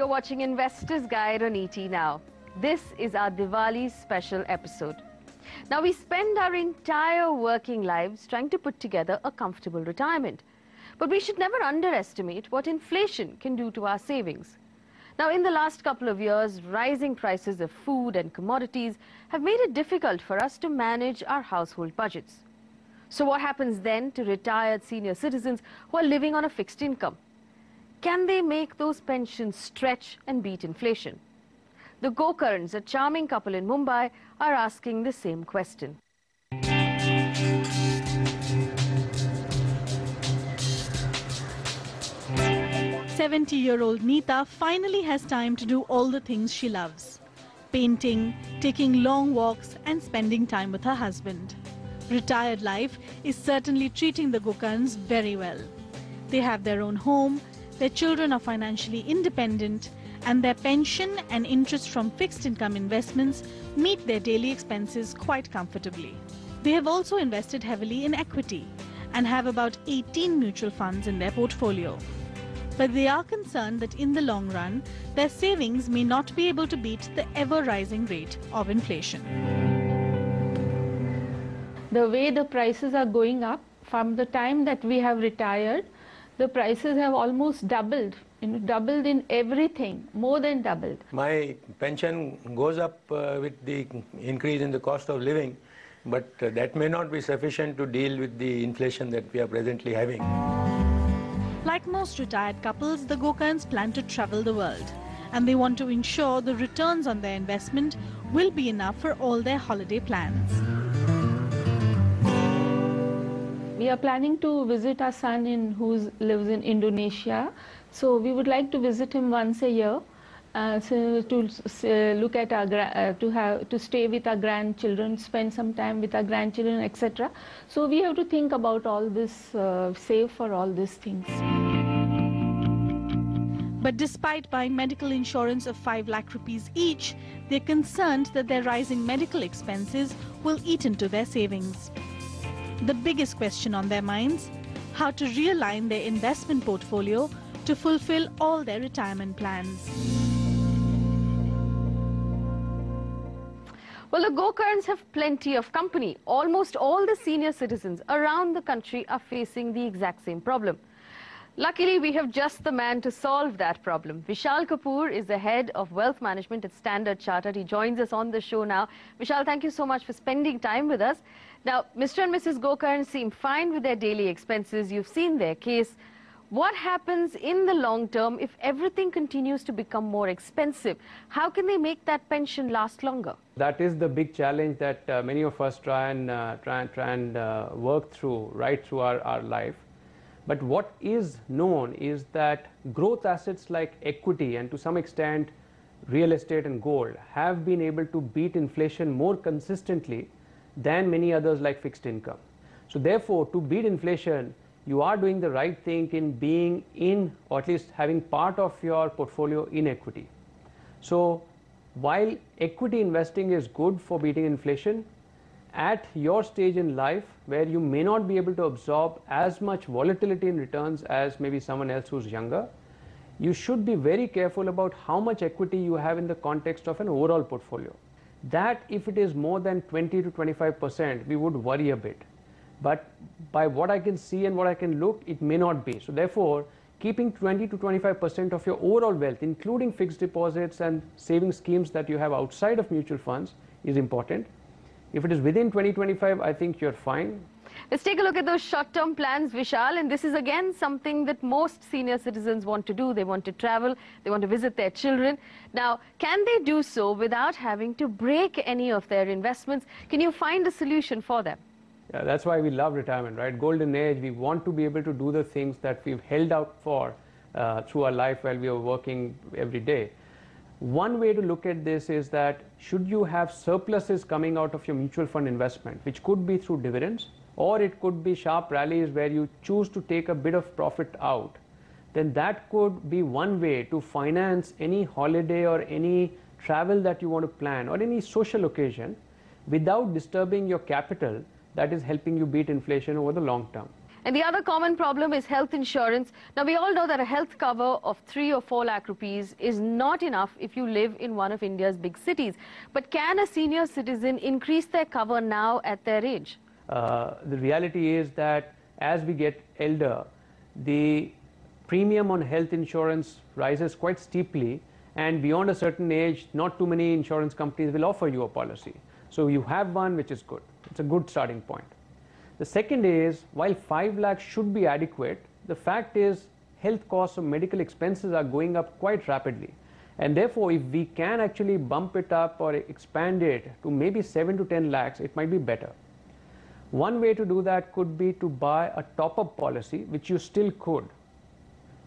You're watching Investor's Guide on ET Now. This is our Diwali special episode. Now, we spend our entire working lives trying to put together a comfortable retirement. But we should never underestimate what inflation can do to our savings. Now, in the last couple of years, rising prices of food and commodities have made it difficult for us to manage our household budgets. So what happens then to retired senior citizens who are living on a fixed income? Can they make those pensions stretch and beat inflation? The Gokarns, a charming couple in Mumbai, are asking the same question. 70-year-old Neeta finally has time to do all the things she loves. Painting, taking long walks and spending time with her husband. Retired life is certainly treating the Gokarns very well. They have their own home, their children are financially independent, and their pension and interest from fixed income investments meet their daily expenses quite comfortably. They have also invested heavily in equity and have about 18 mutual funds in their portfolio. But they are concerned that in the long run, their savings may not be able to beat the ever-rising rate of inflation. The way the prices are going up, from the time that we have retired, the prices have almost doubled, doubled in everything, more than doubled. My pension goes up with the increase in the cost of living, but that may not be sufficient to deal with the inflation that we are presently having. Like most retired couples, the Gokarns plan to travel the world, and they want to ensure the returns on their investment will be enough for all their holiday plans. We are planning to visit our son who lives in Indonesia. So we would like to visit him once a year, to look at our to stay with our grandchildren, spend some time with our grandchildren, etc. So we have to think about all this, save for all these things. But despite buying medical insurance of 5 lakh rupees each, they're concerned that their rising medical expenses will eat into their savings. The biggest question on their minds: how to realign their investment portfolio to fulfill all their retirement plans. Well, the Gokarns have plenty of company. Almost all the senior citizens around the country are facing the exact same problem. Luckily, we have just the man to solve that problem. Vishal Kapoor is the head of wealth management at Standard Chartered. He joins us on the show now. Vishal, thank you so much for spending time with us. Now, Mr. and Mrs. Gokarn seem fine with their daily expenses. You've seen their case. What happens in the long term if everything continues to become more expensive? How can they make that pension last longer? That is the big challenge that many of us try and work through right through our life. But what is known is that growth assets like equity and to some extent real estate and gold have been able to beat inflation more consistently than many others like fixed income. So therefore, to beat inflation, you are doing the right thing in being in, or at least having part of your portfolio in equity. So while equity investing is good for beating inflation, at your stage in life where you may not be able to absorb as much volatility in returns as maybe someone else who's younger, you should be very careful about how much equity you have in the context of an overall portfolio. That if it is more than 20 to 25%, we would worry a bit. But by what I can see and what I can look, it may not be. So therefore, keeping 20 to 25% of your overall wealth, including fixed deposits and saving schemes that you have outside of mutual funds, is important. If it is within 2025, I think you're fine. Let's take a look at those short-term plans, Vishal. And this is again something that most senior citizens want to do. They want to travel, they want to visit their children. Now, can they do so without having to break any of their investments? Can you find a solution for them? Yeah, that's why we love retirement, right? Golden age, we want to be able to do the things that we've held out for through our life while we are working every day. One way to look at this is that should you have surpluses coming out of your mutual fund investment, which could be through dividends, or it could be sharp rallies where you choose to take a bit of profit out, then that could be one way to finance any holiday or any travel that you want to plan or any social occasion without disturbing your capital that is helping you beat inflation over the long term. And the other common problem is health insurance. Now, we all know that a health cover of 3 or 4 lakh rupees is not enough if you live in one of India's big cities. But can a senior citizen increase their cover now at their age? The reality is that as we get elder, the premium on health insurance rises quite steeply, and beyond a certain age, not too many insurance companies will offer you a policy. So you have one, which is good. It's a good starting point. The second is, while 5 lakhs should be adequate, the fact is health costs or medical expenses are going up quite rapidly. And therefore, if we can actually bump it up or expand it to maybe 7 to 10 lakhs, it might be better. One way to do that could be to buy a top-up policy, which you still could.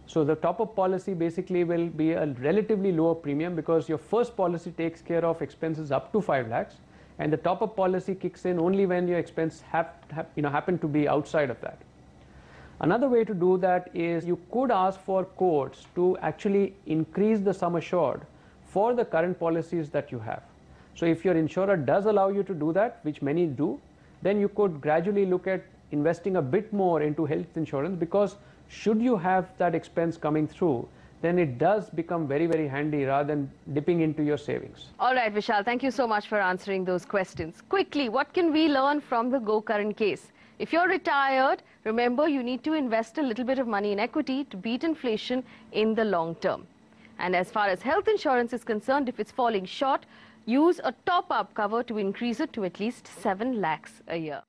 So the top-up policy basically will be a relatively lower premium because your first policy takes care of expenses up to 5 lakhs. And the top-up policy kicks in only when your expense happen to be outside of that. Another way to do that is you could ask for courts to actually increase the sum assured for the current policies that you have. So if your insurer does allow you to do that, which many do, then you could gradually look at investing a bit more into health insurance, because should you have that expense coming through, then it does become very, very handy rather than dipping into your savings. All right, Vishal, thank you so much for answering those questions. Quickly, what can we learn from the GoCurrent case? If you're retired, remember you need to invest a little bit of money in equity to beat inflation in the long term. And as far as health insurance is concerned, if it's falling short, use a top-up cover to increase it to at least 7 lakhs a year.